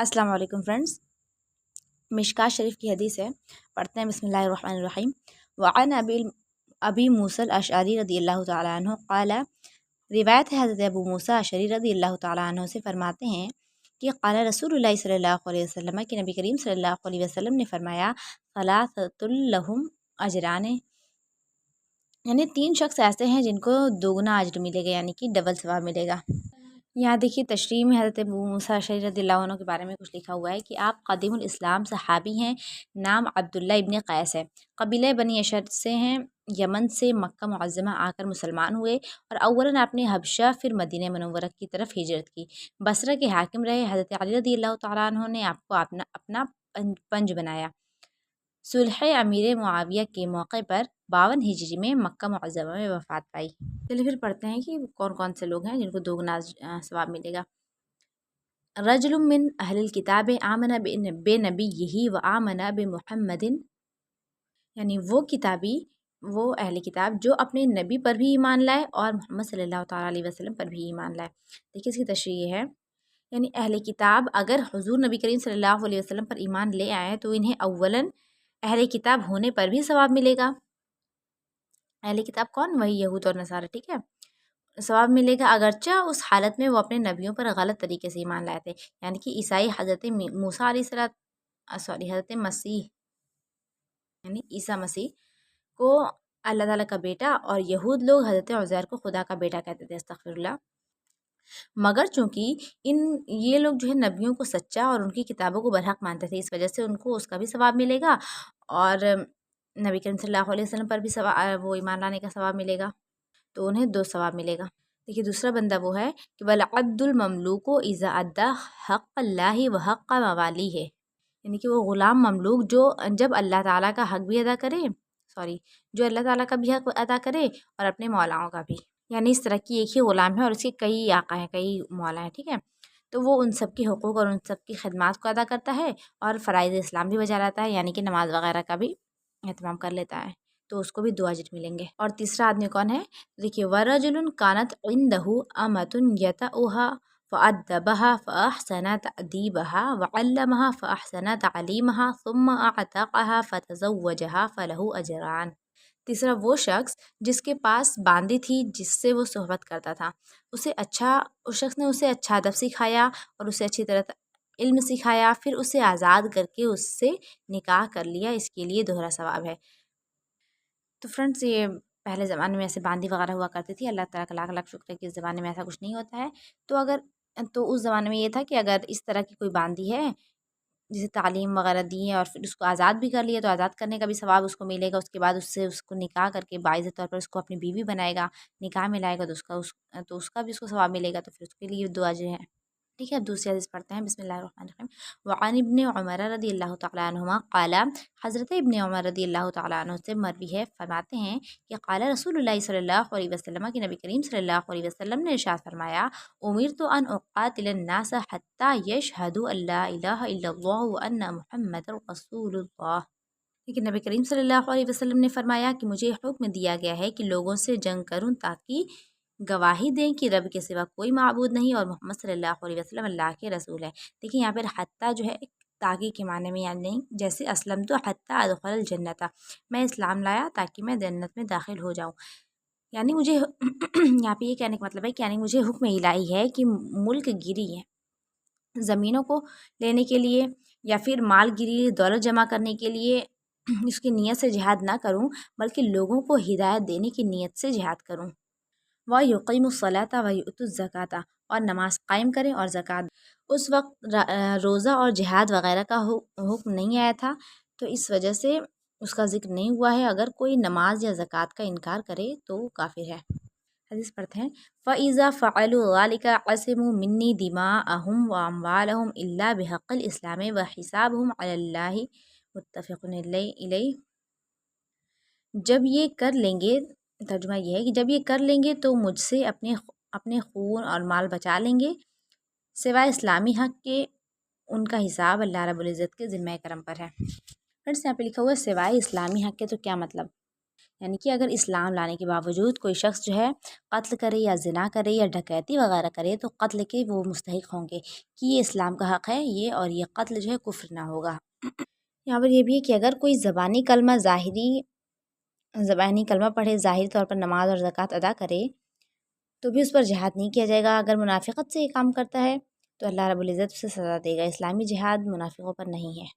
अस्सलाम वालेकुम फ्रेंड्स। मिशकात शरीफ की हदीस है, पढ़ते हैं बिस्मिल्लाहिर्रहमानिर्रहीम। वअन अबी मूसा अल-अशअरी रज़ियल्लाहु तआला अन्हु क़ाला, रिवायत है हज़रत अबू मूसा अशअरी रज़ियल्लाहु तआला अन्हु से फरमाते हैं कि क़ाला रसूलुल्लाह सल्लल्लाहु अलैहि वसल्लम, कि नबी करीम सल्लल्लाहु अलैहि वसल्लम ने फरमाया, सलासतुल लहुम अजरान, यानी 3 शख्स ऐसे हैं जिनको दोगुना अजर मिलेगा, यानी कि डबल सवाब मिलेगा। यहाँ देखिए तशरीह में हज़रत अबू मूसा अशअरी रज़ियल्लाहु अन्हु के बारे में कुछ लिखा हुआ है कि आप क़दीमुल इस्लाम सहाबी हैं, नाम अब्दुल्ला इब्न क़ैस है, कबीला बनी अशद से हैं, यमन से मक्का मुअज़्ज़मा आकर मुसलमान हुए और अव्वलन आपने हबशा फिर मदीना मुनव्वरा की तरफ हिजरत की। बसरा के हाकिम रहे। हज़रत अली रज़ियल्लाहु तआला अन्हु ने आपको अपना अपना पंज बनाया। सुलह अमीर मुआविया के मौके पर 52 हिजरी में मक्का मुअज़्ज़मा में वफ़ात पाई। चलिए फिर पढ़ते हैं कि कौन कौन से लोग हैं जिनको दोगुना सवाब मिलेगा। रजुलुम मिन अहलिल किताब आमना बेनबिय्यिही व आमना बिमुहम्मदिन, यानी वो किताबी, वो अहले किताब जो अपने नबी पर भी ईमान लाए और मोहम्मद सल्लल्लाहु ताला अलैहि वसल्लम पर भी ईमान लाए। देखिए इसकी तशरीह है, यानी अहले किताब अगर हुजूर नबी करीम सल्लल्लाहु अलैहि वसल्लम पर ईमान ले आए तो इन्हें अव्वलन अहले किताब होने पर भी सवाब मिलेगा। अहले किताब कौन? वही यहूद और नसारा, ठीक है। सवाब मिलेगा अगरचा उस हालत में वो अपने नबियों पर गलत तरीके से ईमान लाए थे, यानी कि ईसाई हज़रत मूसा हज़रत मसीह यानी ईसा मसीह को अल्लाह ताला का बेटा और यहूद लोग हज़रत उज़ैर को खुदा का बेटा कहते थे, अस्तग़फिरुल्लाह। मगर चूँकि ये लोग जो है नबियों को सच्चा और उनकी किताबों को बरहक मानते थे, इस वजह से उनको उसका भी सवाब मिलेगा और नबी करीम सल्लल्लाहु अलैहि वसल्लम पर भी वो ईमान लाने का सवाब मिलेगा, तो उन्हें 2 सवाब मिलेगा। देखिए दूसरा बंदा वो है कि वल अब्दुल ममलूको इज़ा अद्दा हक़्क़ल्लाहि व हक़्क़ मवालिहि, यानी कि वो ग़ुलाम ममलूक जो जब अल्लाह ताला का हक़ भी अदा करे, जो अल्लाह ताला का भी हक़ अदा करे और अपने मौलाओं का भी, यानी इस तरह की एक ही ग़ुलाम है और उसके कई आका हैं, कई मौला हैं, ठीक है। तो वो उन सब के हुकूक़ और उन सब की खिदमत को अदा करता है और फ़राइज़ इस्लाम भी बजा लाता है, यानी कि नमाज़ वग़ैरह का भी एहतमाम कर लेता है, तो उसको भी 2 अजर मिलेंगे। और तीसरा आदमी कौन है? देखिए वरजुलुन कानत इंदहु अमतुन यतउहा फ़अद्दबहा फ़अहसना तअदीबहा वअल्लमहा फ़अहसना तालीमहा सुम्मा अअतक़हा फ़तज़व्वजहा फ़लहु अजरान। तीसरा वो शख्स जिसके पास बांदी थी, जिससे वो सोहबत करता था, उस शख्स ने उसे अच्छा अदब सिखाया और उसे अच्छी तरह इल्म सिखाया, फिर उसे आज़ाद करके उससे निकाह कर लिया, इसके लिए दोहरा सवाब है। तो फ्रेंड्स ये पहले ज़माने में ऐसे बांदी वगैरह हुआ करती थी। अल्लाह ताला का लाख लाख शुक्र है कि इस ज़माने में ऐसा कुछ नहीं होता है। तो उस ज़माने में ये था कि अगर इस तरह की कोई बांदी है जिसे तालीम वगैरह दी है और फिर उसको आज़ाद भी कर लिया, तो आज़ाद करने का भी सवाब उसको मिलेगा। उसके बाद उससे उसको निकाह करके बाइज़्ज़त तौर पर उसको अपनी बीवी बनाएगा, निकाह में लाएगा, तो उसका भी उसको सवाब मिलेगा, तो फिर उसके लिए दुआ जो है, ठीक है। अब दूसरी हदीस पढ़ते हैं, बिस्मिल्लाहिर्रहमानिर्रहीम। वअन इब्न उमर रज़ियल्लाहु तआला अन्हुमा क़ाला, हज़रत इब्न उमर रज़ियल्लाहु तआला अन्हु से मरवी है, फरमाते हैं कि क़ाला रसूलुल्लाह सल्लल्लाहु अलैहि वसल्लम, कि नबी करीम सल्लल्लाहु अलैहि वसल्लम ने इरशाद फरमाया, उमिरतु अन उक़ातिलन नास हत्ता यशहदु अल्ला इलाहा इल्लल्लाह व अन्ना मुहम्मदुर रसूलुल्लाह। लेकिन नबी करीम सल्लल्लाहु अलैहि वसल्लम ने फरमाया कि मुझे हुक्म दिया गया है कि लोगों से जंग करूं ताकि गवाही दें कि रब के सिवा कोई माबूद नहीं और मोहम्मद सल्लल्लाहु अलैहि वसल्लम अल्लाह के रसूल है। देखिए यहाँ पर हत्ता जो है ताकि के माने में, यानी जैसे असलम तो हत्ता अदखल जन्नता, मैं इस्लाम लाया ताकि मैं जन्नत में दाखिल हो जाऊँ, यानी मुझे यहाँ पे ये कहने का मतलब है कि यानी मुझे हुक्म इलाही है कि मुल्क गिरी है, ज़मीनों को लेने के लिए या फिर माल गिरी दौलत जमा करने के लिए उसकी नीयत से जिहाद ना करूं, बल्कि लोगों को हिदायत देने की नीयत से जिहाद करूं। व युक़ीमुस्सलाता व युअतुज़्ज़काता, और नमाज कायम करें और ज़कात। उस वक्त रोज़ा और जिहाद वग़ैरह का हुक्म नहीं आया था, तो इस वजह से उसका ज़िक्र नहीं हुआ है। अगर कोई नमाज या ज़कात का इनकार करे तो काफिर है। हदीस पढ़ते हैं, फ़इज़ा फ़अलू ज़ालिका असिमू मिन्नी दिमाअहुम व अमवालहुम इल्ला बिहक़्क़िल इस्लाम व हिसाबुहुम अलल्लाहि, मुत्तफ़क़ुन अलैहि। जब ये कर लेंगे, तर्जुमा ये है कि जब ये कर लेंगे तो मुझसे अपने अपने खून और माल बचा लेंगे, सिवाय इस्लामी हक़ के उनका हिसाब अल्लाह रब्बुल इज़्ज़त के ज़िम्मे करम पर है। फ्रेंड्स यहाँ पे लिखा हुआ है सिवाय इस्लामी हक़ के, तो क्या मतलब? یعنی کہ اگر اسلام لانے کے باوجود کوئی شخص جو ہے قتل کرے یا زنا کرے یا ڈکیتی وغیرہ کرے تو قتل کے وہ مستحق ہوں گے کہ یہ اسلام کا حق ہے یہ، اور یہ قتل جو ہے کفر نہ ہوگا۔ یہاں پر یہ بھی ہے کہ اگر کوئی زبانی کلمہ پڑھے، ظاہری طور پر نماز اور زکوٰۃ ادا کرے تو بھی اس پر جہاد نہیں کیا جائے گا۔ اگر منافقت سے یہ کام کرتا ہے تو اللہ رب العزت اسے سزا دے گا۔ اسلامی جہاد منافقوں پر نہیں ہے۔